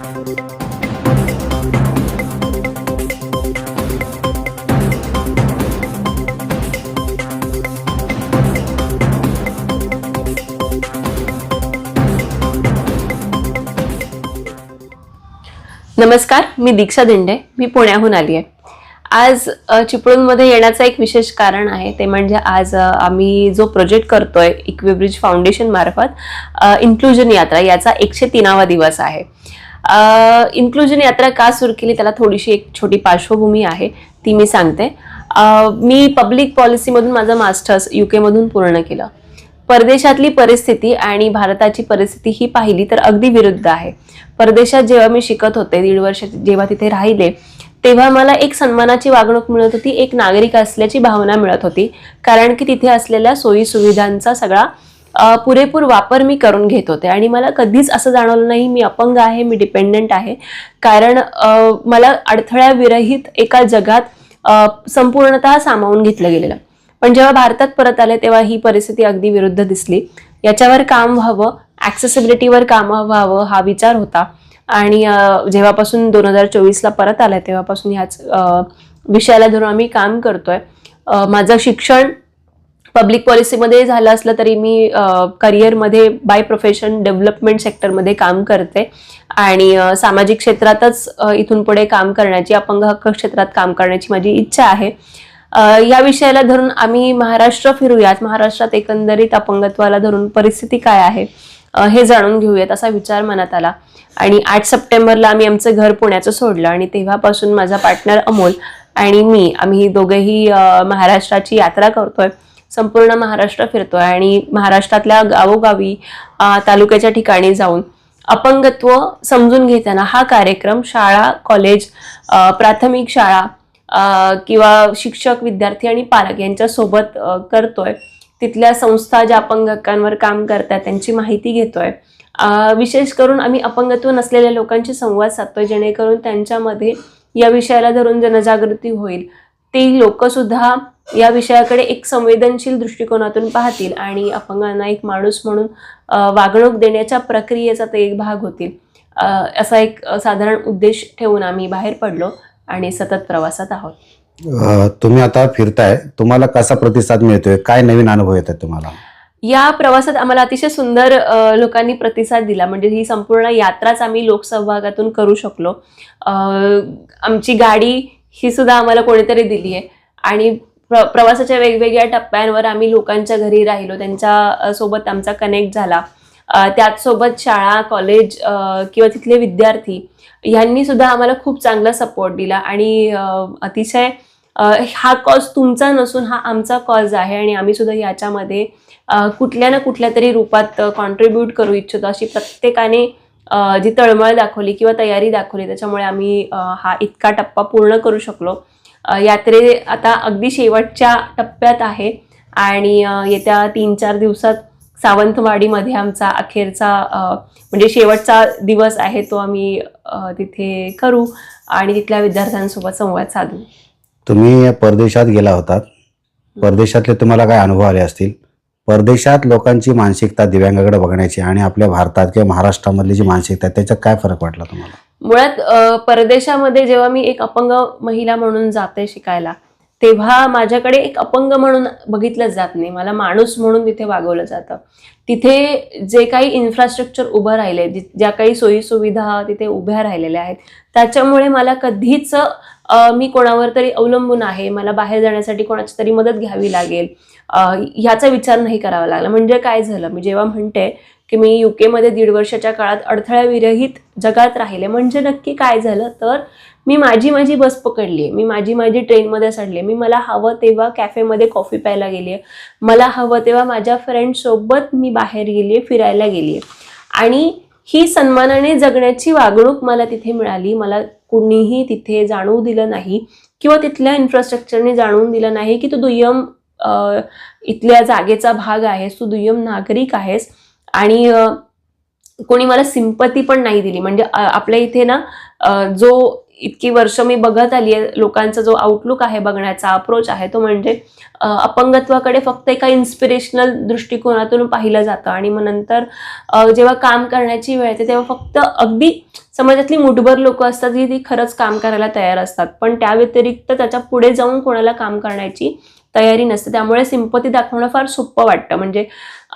नमस्कार, मी दीक्षा दिंडे. मी पुण्याहून आली आहे. आज चिपळूणमध्ये येण्याचं एक विशेष कारण आहे, ते म्हणजे आज आम्ही जो प्रोजेक्ट करतोय इक्विब्रिज फाउंडेशन मार्फत इन्क्लुजन यात्रा, याचा 103वा दिवस आहे. इन्क्लुजन यात्रा का सुरू केली त्याला थोडीशी एक छोटी पार्श्वभूमी आहे, ती मी सांगते. मी पब्लिक पॉलिसीमधून माझं मास्टर्स UK मधून पूर्ण केलं. परदेशातली परिस्थिती आणि भारताची परिस्थिती ही पाहिली तर अगदी विरुद्ध आहे. परदेशात जेव्हा मी शिकत होते, 1.5 वर्ष जेव्हा तिथे राहिले, तेव्हा मला एक सन्मानाची वागणूक मिळत होती, एक नागरिक असल्याची भावना मिळत होती, कारण की तिथे असलेल्या सोयी सुविधांचा सगळा पुरेपूर वापर मी करून घेत होते. आणि मला कधीच असं जाणवलं नाही मी अपंग आहे, मी डिपेंडंट आहे, कारण मला अडथळ्याविरहित एका जगात संपूर्णतः सामावून घेतलं गेलेलं. पण जेव्हा भारतात परत आले तेव्हा ही परिस्थिती अगदी विरुद्ध दिसली. याच्यावर काम व्हावं, ॲक्सेसिबिलिटीवर काम व्हावं हा विचार होता. आणि जेव्हापासून 2024ला परत आलाय तेव्हापासून ह्याच विषयाला धरून आम्ही काम करतोय. माझं शिक्षण पब्लिक पॉलिसीमध्ये झालं असलं तरी मी करिअरमध्ये बाय प्रोफेशन डेव्हलपमेंट सेक्टरमध्ये काम करते आणि सामाजिक क्षेत्रातच इथून पुढे काम करण्याची, अपंग हक्क क्षेत्रात काम करण्याची माझी इच्छा आहे. या विषयाला धरून आम्ही महाराष्ट्र फिरूयात, महाराष्ट्रात एकंदरीत अपंगत्वाला धरून परिस्थिती काय आहे हे जाणून घेऊयात असा विचार मनात आला. आणि 8 सप्टेंबरला आम्ही आमचं घर पुण्याचं सोडलं आणि तेव्हापासून माझा पार्टनर अमोल आणि आम्ही दोघेही महाराष्ट्राची यात्रा करतोय, संपूर्ण महाराष्ट्र फिरतोय आणि महाराष्ट्रातल्या गावोगावी तालुक्याच्या ठिकाणी जाऊन अपंगत्व समजून घेताना हा कार्यक्रम शाळा, कॉलेज, प्राथमिक शाळा किंवा शिक्षक, विद्यार्थी आणि पालक यांच्या सोबत करतोय. तिथल्या संस्था ज्या अपंग हक्कांवर काम करतात त्यांची माहिती घेतोय. विशेष करून आम्ही अपंगत्व नसलेल्या लोकांशी संवाद साधतोय, जेणेकरून त्यांच्यामध्ये या विषयाला धरून जनजागृती होईल. ते लोक सुद्धा या विषयाकडे एक संवेदनशील दृष्टिकोनातून पाहतील आणि अपंगांना एक माणूस म्हणून वागणूक देण्याच्या प्रक्रियेचा ते एक भाग होतील. असा एक साधारण उद्देश ठेवून आम्ही बाहेर पडलो आणि सतत प्रवासात आहोत. तुम्ही आता फिरताय, तुम्हाला कसा प्रतिसाद मिळतोय, काय नवीन अनुभव येतात तुम्हाला? या प्रवासात आम्हाला अतिशय सुंदर लोकांनी प्रतिसाद दिला. म्हणजे ही संपूर्ण यात्राच आम्ही लोकसहभागातून करू शकलो. आमची गाडी ही सुद्धा आम्हाला कोणीतरी दिली आहे आणि प्रवासाच्या वेगवेगळ्या टप्प्यांवर आम्ही लोकांच्या घरी राहिलो, त्यांच्या सोबत आमचा कनेक्ट झाला. त्याचसोबत शाळा, कॉलेज किंवा तिथले विद्यार्थी यांनी सुद्धा आम्हाला खूप चांगला सपोर्ट दिला आणि अतिशय हा कॉज तुमचा नसून हा आमचा कॉज आहे आणि आम्ही सुद्धा याच्यामध्ये कुठल्या ना कुठल्या तरी रूपात कॉन्ट्रीब्यूट करू इच्छितो अशी प्रत्येकाने जी तळमळ दाखवली किंवा तयारी दाखवली, त्याच्यामुळे आम्ही हा इतका टप्पा पूर्ण करू शकलो. यात्रे आता अगदी शेवटच्या टप्प्यात आहे आणि येत्या 3-4 दिवसात सावंतवाडीमध्ये आमचा अखेरचा म्हणजे शेवटचा दिवस आहे, तो आम्ही तिथे करू आणि तिथल्या विद्यार्थ्यांसोबत संवाद साधू. तुम्ही परदेशात गेला होतात, परदेशातले तुम्हाला काय अनुभव आले असतील? परदेशात लोकांची मानसिकता दिव्यांगाकडे बघण्याची आणि आपल्या भारतात किंवा महाराष्ट्रामधली जी मानसिकता आहे त्याच्यात काय फरक वाटला तुम्हाला? मुळात परदेशामध्ये जेव्हा मी एक अपंग महिला म्हणून जाते शिकायला, तेव्हा माझ्याकडे एक अपंग म्हणून बघितलं जात नाही, मला माणूस म्हणून तिथे वागवलं जातं. तिथे जे काही इन्फ्रास्ट्रक्चर उभं राहिले, ज्या काही सोयी सुविधा तिथे उभ्या राहिलेल्या आहेत, त्याच्यामुळे मला कधीच मी कोणावर तरी अवलंबून आहे, मला बाहेर जाण्यासाठी कोणाची तरी मदत घ्यावी लागेल ह्याचा विचार नाही करावा लागला. म्हणजे काय झालं, मी जेव्हा म्हणते की मी UK मध्ये 1.5 वर्षाच्या काळात अडथळ्याविरहित जगात राहिले, म्हणजे नक्की काय झालं तर मी माझी बस पकडली, मी माझी ट्रेनमध्ये चढले, मी मला हवं तेव्हा कॅफेमध्ये कॉफी प्यायला गेली, मला हवं तेव्हा माझ्या फ्रेंड्ससोबत मी बाहेर गेली, फिरायला गेली आणि ही सन्मानाने जगण्याची वागणूक मला तिथे मिळाली. मला कुणीही तिथे जाणवू दिलं नाही किंवा तिथल्या इन्फ्रास्ट्रक्चरने जाणवून दिलं नाही की तू दुय्यम इथल्या जागेचा भाग आहेस, तू दुय्यम नागरिक आहेस. आणि कोणी मला सिंपती पण नाही दिली. म्हणजे आपल्या इथे ना जो इतकी वर्ष मी बघत आली आहे, लोकांचा जो आउटलुक आहे, बघण्याचा अप्रोच आहे, तो म्हणजे अपंगत्वाकडे फक्त एका इन्स्पिरेशनल दृष्टिकोनातून पाहिलं जातं आणि मग नंतर जेव्हा काम करण्याची वेळ येते तेव्हा फक्त अगदी समाजातली मुठभर लोक असतात जी ती खरंच काम करायला तयार असतात, पण त्या व्यतिरिक्त त्याच्या पुढे जाऊन कोणाला काम करण्याची तयारी नसते. त्यामुळे सिंपती दाखवणं फार सोपं वाटतं. म्हणजे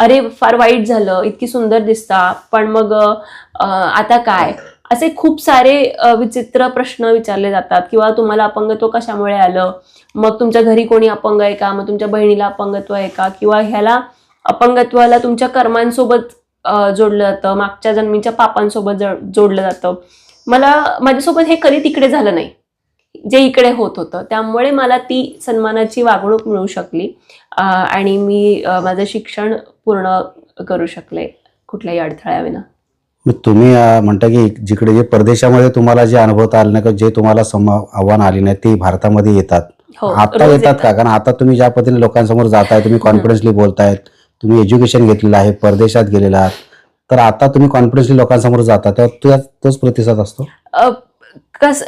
अरे फार वाईट झालं, इतकी सुंदर दिसता, पण मग आता काय, असे खूप सारे विचित्र प्रश्न विचारले जातात. किंवा तुम्हाला अपंगत्व कशामुळे आलं, मग तुमच्या घरी कोणी अपंग आहे का, मग तुमच्या बहिणीला अपंगत्व आहे का, किंवा ह्याला अपंगत्वाला तुमच्या कर्मांसोबत जोडलं जातं, मागच्या जन्मीच्या पापांसोबत जोडलं जातं. माझ्यासोबत हे कधी तिकडे झालं नाही जे इकडे होत होतं. त्यामुळे मला ती सन्मानाची वागणूक मिळू शकली आणि मी माझं शिक्षण पूर्ण करू शकले कुठल्याही अडथळ्याविना. मग तुम्ही म्हणता की जिकडे जे परदेशामध्ये तुम्हाला जे अनुभवता आले नाही, जे तुम्हाला आव्हान आली नाही, ते भारतामध्ये येतात. हो, आता रोज येतात का? कारण आता तुम्ही ज्या पद्धतीने लोकांसमोर जाताय, तुम्ही कॉन्फिडन्सली बोलतायत, तुम्ही एज्युकेशन घेतलेलं आहे, परदेशात गेलेला आहात, तर आता तुम्ही कॉन्फिडन्सली लोकांसमोर जाता तेव्हा तोच प्रतिसाद असतो.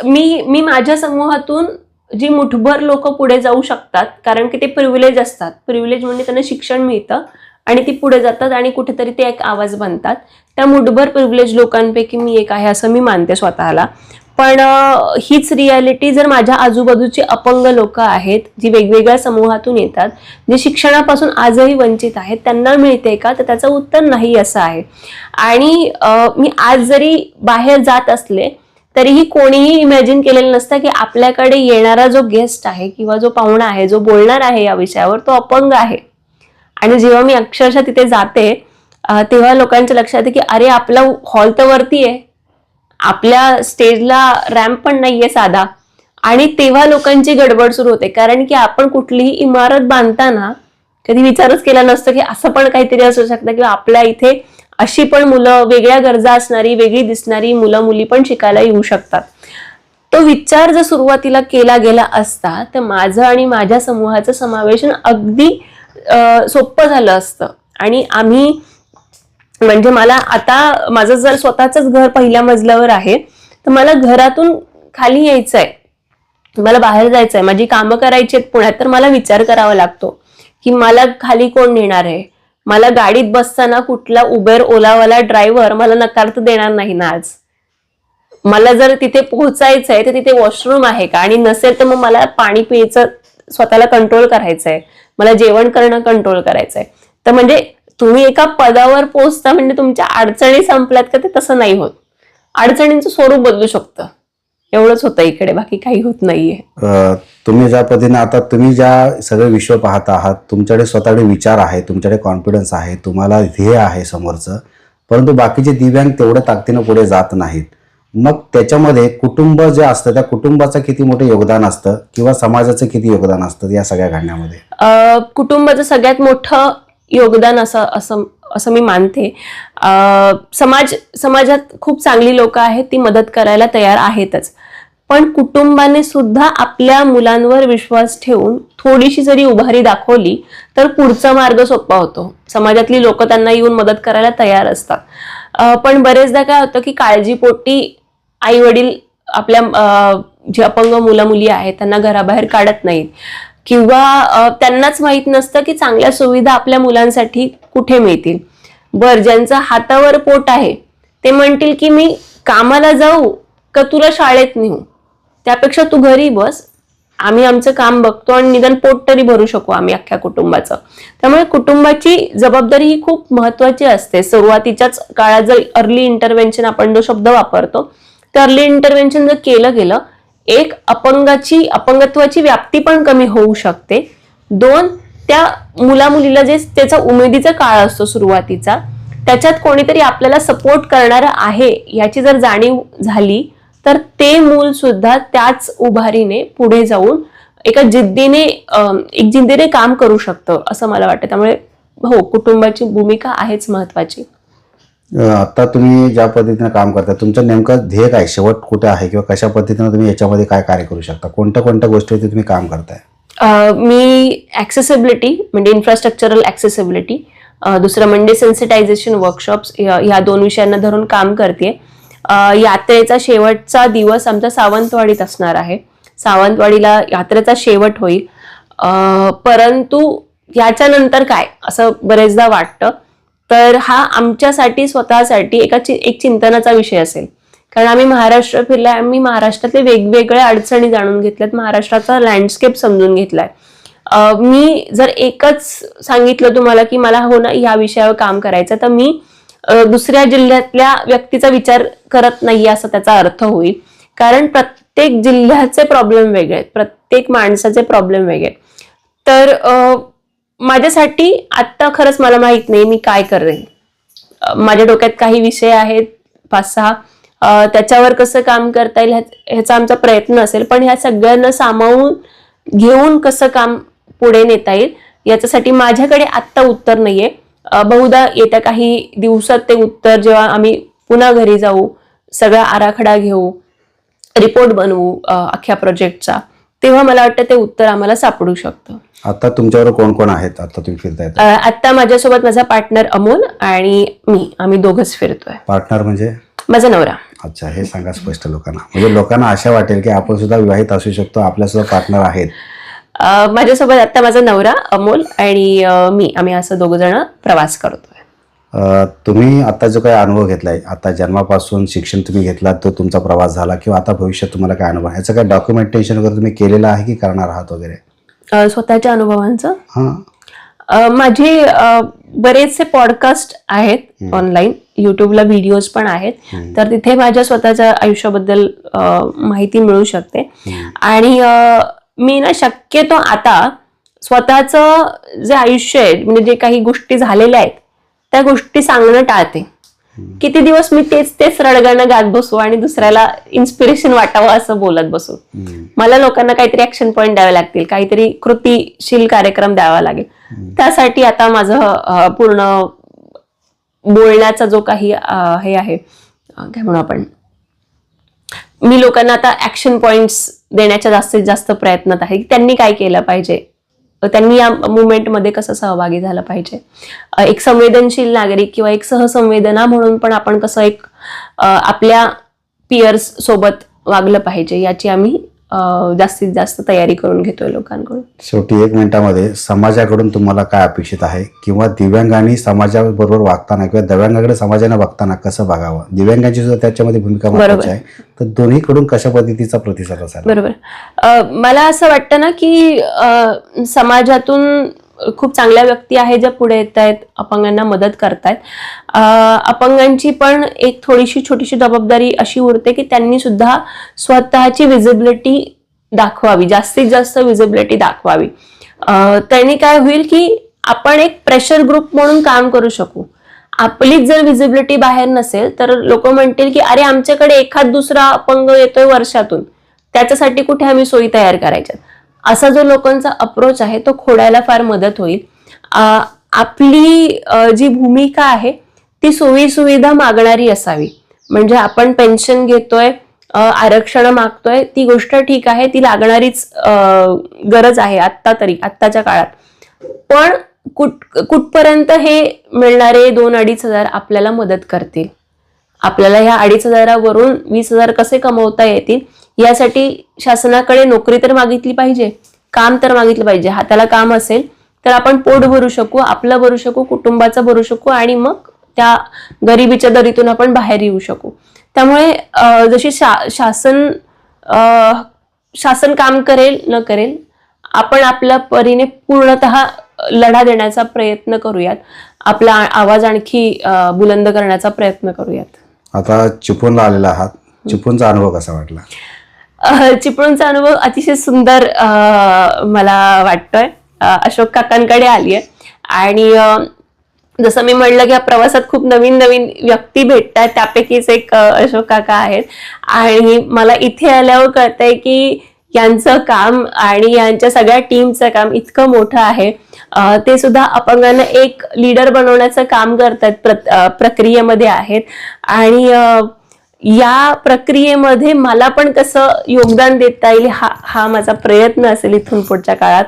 मी माझ्या समूहातून जी मुठभर लोक पुढे जाऊ शकतात, कारण की ते प्रिव्हिलेज असतात. प्रिव्हिलेज म्हणजे त्यांना शिक्षण मिळतं आणि ती पुढे जातात आणि कुठेतरी ते एक आवाज बनतात. त्या मुठभर प्रिव्हिलेज लोकांपैकी मी एक आहे असं मी मानते स्वतःला. पण हीच रियालिटी जर माझ्या आजूबाजूची अपंग लोक आहेत, जी वेगवेगळ्या समूहातून येतात, जे शिक्षणापासून आजही वंचित आहेत, त्यांना मिळते का, तर त्याचं उत्तर नाही असं आहे. आणि मी आज जरी बाहेर जात असले तरीही कोणीही इमॅजिन केलेलं नसतं की आपल्याकडे येणारा जो गेस्ट आहे किंवा जो पाहुणा आहे, जो बोलणार आहे या विषयावर, तो अपंग आहे. आणि जेव्हा मी अक्षरशः तिथे जाते तेव्हा लोकांच्या लक्षात येते की अरे आपला हॉल तर वरती आहे, आपल्या स्टेजला रॅम्प पण नाहीये साधा. आणि तेव्हा लोकांची गडबड सुरू होते, कारण की आपण कुठलीही इमारत बांधताना कधी विचारच केला नसतो की असं पण काहीतरी असू शकतं किंवा आपल्या इथे अशी पण मुलं, वेगळ्या गरजा असणारी, वेगळी दिसणारी मुलं मुली पण शिकायला येऊ शकतात. तो विचार जर सुरुवातीला केला गेला असता तर माझं आणि माझ्या समूहाचं समावेशन अगदी सोपं झालं असतं. आणि आम्ही म्हणजे मला आता माझं जर स्वतःच घर पहिल्या मजल्यावर आहे तर मला घरातून खाली यायचंय, मला बाहेर जायचंय, माझी कामं करायची आहेत पुण्यात, तर मला विचार करावा लागतो की मला खाली कोण नेणार आहे. मला गाडीत बसताना कुठला उबेर ओलावाला ड्रायव्हर मला नकार तर देणार नाही ना आज. मला जर तिथे पोहोचायचंय तर तिथे वॉशरूम आहे का, आणि नसेल तर मग मला पाणी प्यायचं स्वतःला कंट्रोल करायचंय, मला जेवण करणं कंट्रोल करायचंय. तर म्हणजे तुम्ही एका पदावर पोहोचता म्हणजे तुमच्या अडचणी संपल्यात का, ते तसं नाही होत. अडचणींचं स्वरूप बदलू शकतं, एवढंच होतं इकडे, बाकी काही होत नाहीये. तुम्ही ज्या पद्धतीने आता तुम्ही ज्या सगळे विश्व पाहत आहात, तुमच्याकडे स्वतःकडे विचार आहे, तुमच्याकडे कॉन्फिडन्स आहे, तुम्हाला ध्येय आहे समोरचं, परंतु बाकीचे दिव्यांग तेवढ्या ताकदीनं पुढे जात नाहीत. मग त्याच्यामध्ये कुटुंब जे असतं, त्या कुटुंबाचं किती मोठं योगदान असतं किंवा समाजाचं किती योगदान असतं या सगळ्या घडण्यामध्ये? कुटुंबाचं सगळ्यात मोठं योगदान असं मी मानते. समाजात खूप चांगली लोक आहेत, ती मदत करायला तयार आहेतच, पण कुटुंबाने सुद्धा आपल्या मुलांवर विश्वास ठेवून थोडीशी जरी उभारी दाखवली तर पुढचा मार्ग सोपा होतो. समाजातली लोक त्यांना येऊन मदत करायला तयार असतात. पण बरेचदा काय होतं की काळजीपोटी आई वडील आपल्या जे अपंग मुलं मुली आहेत त्यांना घराबाहेर काढत नाहीत, किंवा त्यांनाच माहित नसतं की चांगल्या सुविधा आपल्या मुलांसाठी कुठे मिळतील. ज्यांचं हातावर पोट आहे ते म्हणतील की मी कामाला जाऊ का तुला शाळेत नेऊ, त्यापेक्षा तू घरी बस, आम्ही आमचं काम बघतो आणि निदान पोट तरी भरू शकू आम्ही अख्ख्या कुटुंबाचं. त्यामुळे कुटुंबाची जबाबदारी ही खूप महत्वाची असते. सुरुवातीच्याच काळात जर अर्ली इंटरव्हेन्शन आपण जो शब्द वापरतो, तर अर्ली इंटरव्हेन्शन जर केलं गेलं, एक अपंगत्वाची व्याप्ती पण कमी होऊ शकते. 2, त्या मुला मुलीला जे त्याचा उमेदीचा काळ असतो सुरुवातीचा, त्याच्यात कोणीतरी आपल्याला सपोर्ट करणारं आहे याची जर जाणीव झाली तर ते मूल सुद्धा त्याच उभारीने पुढे जाऊन एक जिद्दीने काम करू शकतं असं मला वाटतं. त्यामुळे हो, कुटुंबाची भूमिका आहेच महत्वाची. आता तुम्ही ज्या पद्धतीने काम करता, तुमचं नेमकं ध्येय काय, शेवट कुठे आहे, किंवा कशा पद्धतीने तुम्ही याच्यामध्ये काय कार्य करू शकता, कोणत्या गोष्टीवरती तुम्ही काम करताय? मी ऍक्सेसिबिलिटी म्हणजे इन्फ्रास्ट्रक्चरल ऍक्सेसिबिलिटी, दुसरं म्हणजे सेन्सिटायझेशन वर्कशॉप्स, ह्या 2 विषयांना धरून काम करते. यात्रेचा शेवटचा दिवस आमचा सावंतवाडीत असणार आहे. सावंतवाडीला यात्रेचा शेवट होईल. परंतु याच्यानंतर काय असं बरेचदा वाटतं. तर हा आमच्यासाठी स्वतःसाठी एक चिंतनाचा विषय असेल. कारण आम्ही महाराष्ट्र फिरलाय, आम्ही महाराष्ट्रातले वेगवेगळ्या अडचणी जाणून घेतल्यात, महाराष्ट्राचा लँडस्केप समजून घेतलाय. मी जर एकच सांगितलं तुम्हाला की मला हो ना या विषयावर काम करायचं, तर मी दुसऱ्या जिल्ह्यातल्या व्यक्तीचा विचार करत नाहीये असं त्याचा अर्थ होईल. कारण प्रत्येक जिल्ह्याचे प्रॉब्लेम वेगळे आहेत, प्रत्येक माणसाचे प्रॉब्लेम वेगळे. तर माझ्यासाठी आत्ता खरंच मला माहित नाही मी काय करेन. माझ्या डोक्यात काही विषय आहेत 5-6, त्याच्यावर कसं काम करता येईल ह्याचा आमचा प्रयत्न असेल. पण ह्या सगळ्यांना सामावून घेऊन कसं काम पुढे नेता येईल याच्यासाठी माझ्याकडे आत्ता उत्तर नाहीये. बहुधा येत्या काही दिवसात ते उत्तर, जेव्हा आम्ही पुन्हा घरी जाऊ, सगळा आराखडा घेऊ, रिपोर्ट बनवू अख्ख्या प्रोजेक्टचा, तेव्हा मला वाटतं ते उत्तर आम्हाला सापडू शकतं. आता तुमच्यावर कोण कोण आहेत आता तुम्ही फिरतायत? आता माझ्यासोबत माझा पार्टनर अमोल आणि मी, आम्ही दोघंच फिरतोय. पार्टनर म्हणजे? माझा नवरा. अच्छा, हे सांगा स्पष्ट लोकांना, म्हणजे लोकांना आशा वाटेल की आपण सुद्धा विवाहित असू शकतो, आपल्या सुद्धा पार्टनर आहेत. माझ्यासोबत आता माझा नवरा अमोल आणि मी, आम्ही असं 2 जण प्रवास करतोय. तुम्ही आता जो काही अनुभव घेतलाय, आता जन्मापासून शिक्षण तुम्ही घेतलात, तो तुमचा प्रवास झाला, किंवा आता भविष्यात तुम्हाला काय अनुभव, याचं काय डॉक्युमेंटेशन वगैरे तुम्ही केलेलं आहे की करणार आहात वगैरे? स्वतःच्या अनुभवांचं माझे बरेचसे पॉडकास्ट आहेत ऑनलाईन, युट्यूबला व्हिडिओज पण आहेत. तर तिथे माझ्या स्वतःच्या आयुष्याबद्दल माहिती मिळू शकते. आणि मी ना शक्यतो आता स्वतःचं जे आयुष्य आहे, म्हणजे जे काही गोष्टी झालेल्या आहेत त्या गोष्टी सांगणं टाळते. किती दिवस मी तेच रडगाणं गात बसू आणि दुसऱ्याला इन्स्पिरेशन वाटावं असं बोलत बसू. मला लोकांना काहीतरी ऍक्शन पॉइंट द्यावे लागतील, काहीतरी कृतीशील कार्यक्रम द्यावा लागेल. त्यासाठी आता माझं पूर्ण बोलण्याचा जो काही हे आहे, काय म्हणू आपण, मी लोकांना आता ऍक्शन पॉइंट्स देण्याच्या जास्तीत जास्त प्रयत्नात आहे की त्यांनी काय केलं पाहिजे, त्यांनी या मुवमेंटमध्ये कसं सहभागी झालं पाहिजे. एक संवेदनशील नागरिक किंवा एक सहसंवेदना म्हणून पण आपण कसं एक आपल्या पियर्स सोबत वागलं पाहिजे, याची आम्ही जास्तीत जास्त तयारी करून घेतोय लोकांकडून. शेवटी 1 मिनिटामध्ये समाजाकडून तुम्हाला काय अपेक्षित आहे, किंवा दिव्यांगांनी समाजाबरोबर वागताना किंवा दिव्यांगाकडे समाजाने बघताना कसं बघावं, दिव्यांगांची सुद्धा त्याच्यामध्ये भूमिका महत्त्वाची आहे, तर दोन्हीकडून कशा पद्धतीचा प्रतिसाद असायला? बरोबर. मला असं वाटतं ना की समाजातून खूप चांगल्या व्यक्ती आहेत ज्या पुढे येत आहेत, अपंगांना मदत करतायत. अपंगांची पण एक थोडीशी छोटीशी जबाबदारी अशी उरते की त्यांनी सुद्धा स्वतःची विजिबिलिटी दाखवावी, जास्तीत जास्त विजिबिलिटी दाखवावी. त्यांनी काय होईल की आपण एक प्रेशर ग्रुप म्हणून काम करू शकू. आपलीच जर विजिबिलिटी बाहेर नसेल तर लोक म्हणतील की अरे आमच्याकडे एखाद दुसरा अपंग येतोय वर्षातून, त्याच्यासाठी कुठे आम्ही सोयी तयार करायच्या. असा जो लोकांचा अप्रोच आहे तो खोडायला फार मदत होईल. आपली जी भूमिका आहे ती सोयी सुविधा मागणारी असावी. म्हणजे आपण पेन्शन घेतोय, आरक्षण मागतोय, ती गोष्ट ठीक आहे, ती लागणारीच गरज आहे आत्ताच्या काळात. पण कुठपर्यंत हे मिळणारे 2-2.5 हजार आपल्याला मदत करतील, आपल्याला ह्या 2.5 हजारावरून 20 हजार कसे कमवता येतील, यासाठी शासनाकडे नोकरी तर मागितली पाहिजे, काम तर मागितलं पाहिजे. हाताला काम असेल तर आपण पोट भरू शकू, आपलं भरू शकू, कुटुंबाचं भरू शकू आणि मग त्या गरिबीच्या दरीतून आपण बाहेर येऊ शकू. त्यामुळे जशी शासन काम करेल न करेल, आपण आपल्या परीने पूर्णतः लढा देण्याचा प्रयत्न करूयात, आपला आवाज आणखी बुलंद करण्याचा प्रयत्न करूयात. आता चिपळूणला आलेला आहात, चिपळूणचा अनुभव कसा वाटला? चिपळूणचा अनुभव अतिशय सुंदर मला वाटतोय. अशोक काकांकडे आलीये आणि जसं मी म्हणलं की या प्रवासात खूप नवीन नवीन व्यक्ती भेटतात, त्यापैकीच एक अशोक काका आहेत. आणि मला इथे आल्यावर कळतंय की यांचं काम आणि यांच्या सगळ्या टीमचं काम इतकं मोठं आहे. ते सुद्धा अपंगांना एक लीडर बनवण्याचं काम करतात, प्रक्रियेमध्ये आहेत. आणि या प्रक्रियेमध्ये मला पण कसं योगदान देता येईल हा माझा प्रयत्न असेल इथून पुढच्या काळात.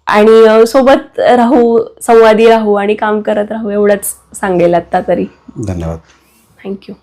आणि सोबत राहू, संवादी राहू आणि काम करत राहू, एवढंच सांगेल आता तरी. धन्यवाद. थँक्यू.